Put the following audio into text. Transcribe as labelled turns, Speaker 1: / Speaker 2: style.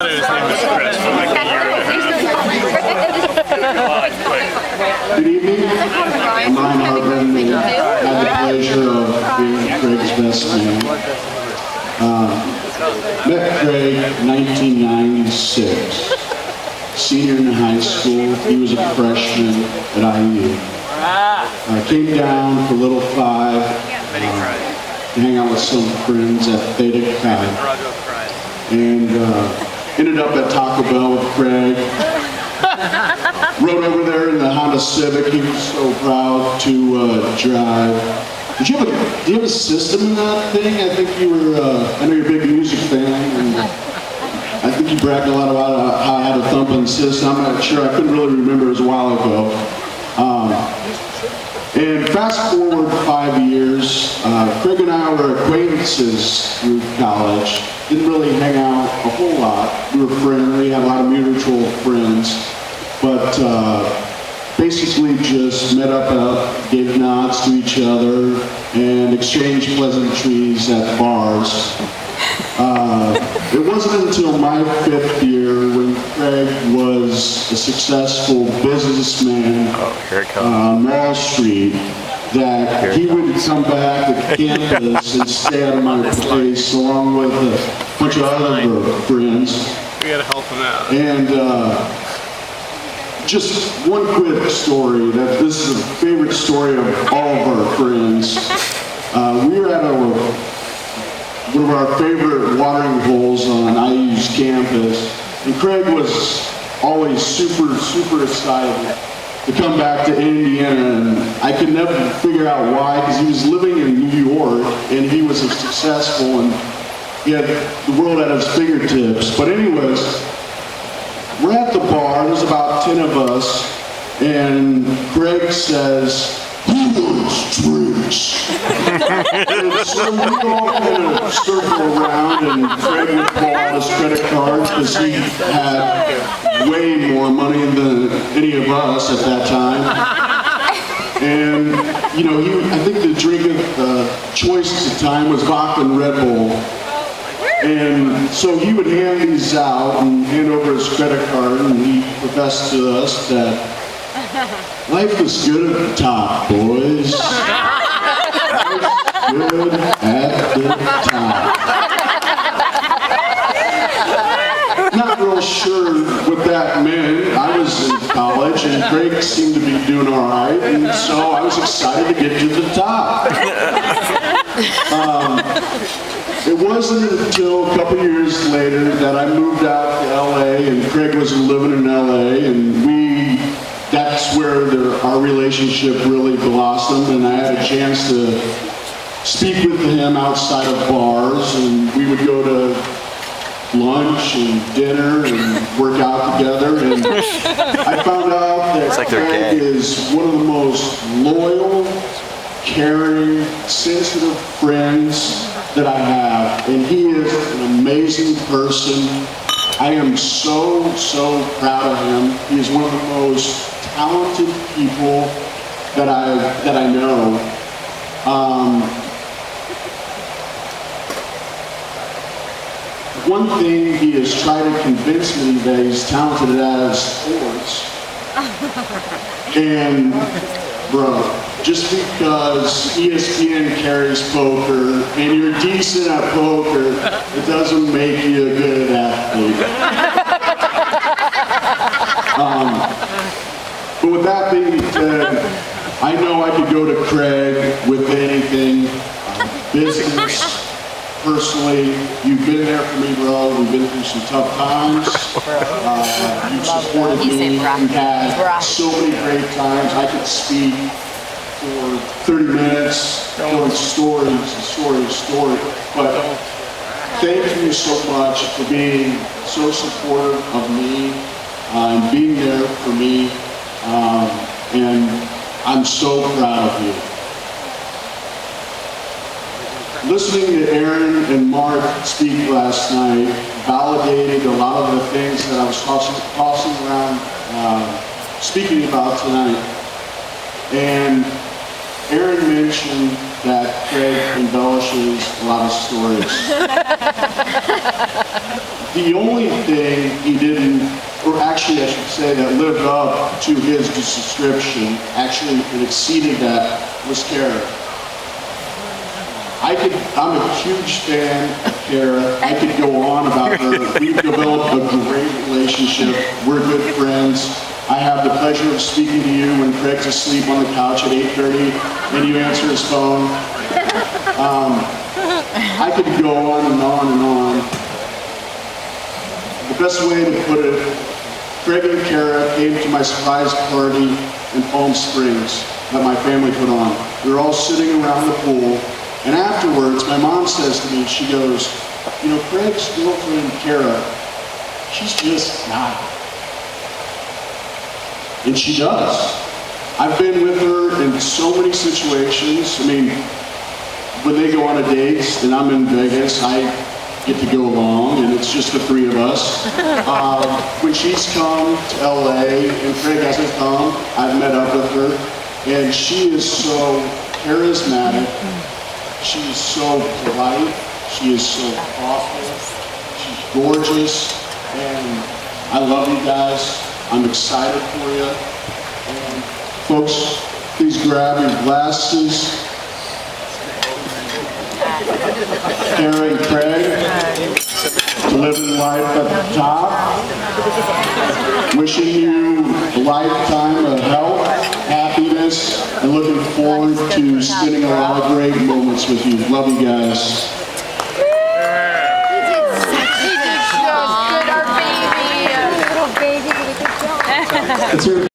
Speaker 1: His name was Chris for like a year and a half.
Speaker 2: Good evening. I'm Ryan Hartman. I had the pleasure of being Craig's best man. Met Craig in 1996. Senior in high school. He was a freshman at IU. I came down for Little Five to hang out with some friends at Theta Chi. And ended up at Taco Bell with Craig. Rode over there in the Honda Civic. He was so proud to drive. Do you have a system in that thing? I think you were, I know you're a big music fan, and I think you bragged a lot about how I had a thumping system. I'm not sure, I couldn't really remember, it was a while ago. And fast forward 5 years, Craig and I were acquaintances through college. Didn't really hang out a whole lot. We were friendly, had a lot of mutual friends, but basically just met up, gave nods to each other, and exchanged pleasantries at bars. It wasn't until my 5th year when Craig was a successful businessman on Wall Street that he would come back to campus and stay out of my place along with a bunch of other friends.
Speaker 1: We gotta help him out.
Speaker 2: And just one quick story, that this is a favorite story of all of our friends. We were at one of our favorite watering holes on IU's campus, and Craig was always super excited to come back to Indiana, and I could never figure out why, because he was living in New York, and he was successful, and he had the world at his fingertips. But anyways, we're at the bar, there's about 10 of us, and Craig says, "Who wants drinks?" And so we all kind of circle around, and Craig would pull out his credit card because he had way more money than any of us at that time. And, you know, I think the drink of choice at the time was vodka and Red Bull. And so he would hand these out and hand over his credit card, and he professed to us that life was good at the top, boys. Good at the top. Not real sure what that meant. I was in college, and Craig seemed to be doing all right, and so I was excited to get to the top. It wasn't until a couple years later that I moved out to LA, and Craig was living in LA, and that's where our relationship really blossomed, and I had a chance to speak with him outside of bars, and we would go to lunch and dinner and work out together, and I found out that Craig is one of the most loyal, caring, sensitive friends that I have, and he is an amazing person. I am so proud of him. He is one of the most talented people that I know. One thing he has tried to convince me that he's talented at is sports. And bro, just because ESPN carries poker and you're decent at poker, it doesn't make you a good athlete. But with that being said, I know I could go to Craig with anything. Business, personally, you've been there for me, bro. We've been through some tough times. You've supported me. We've had so many great times. I could speak for 30 minutes telling stories and stories. But thank you so much for being so supportive of me and being there for me. And I'm so proud of you. Listening to Aaron and Mark speak last night validated a lot of the things that I was tossing around speaking about tonight. And Aaron mentioned that Craig embellishes a lot of stories. The only thing he didn't, or actually I should say that lived up to his description, actually it exceeded that, was Kara. I'm a huge fan of Kara. I could go on about her. We've developed a great relationship. We're good friends. I have the pleasure of speaking to you when Craig's asleep on the couch at 8:30 and you answer his phone. I could go on and on and on. The best way to put it, Craig and Kara came to my surprise party in Palm Springs that my family put on. We were all sitting around the pool, and afterwards, my mom says to me, she goes, you know, Craig's girlfriend, Kara, she's just not. And she does. I've been with her in so many situations. I mean, when they go on a date and I'm in Vegas, I get to go along, and it's just the three of us. When she's come to LA and Craig hasn't come, I've met up with her, and she is so charismatic. She is so polite. She is so thoughtful. She's gorgeous, and I love you guys. I'm excited for you. And folks, please grab your glasses. Kara and Craig, living life at the top. Wishing you a lifetime of health, happiness, and looking forward to spending a lot of great moments with you. Love you guys.
Speaker 1: Good, our baby. Little baby did a good job.
Speaker 2: It's her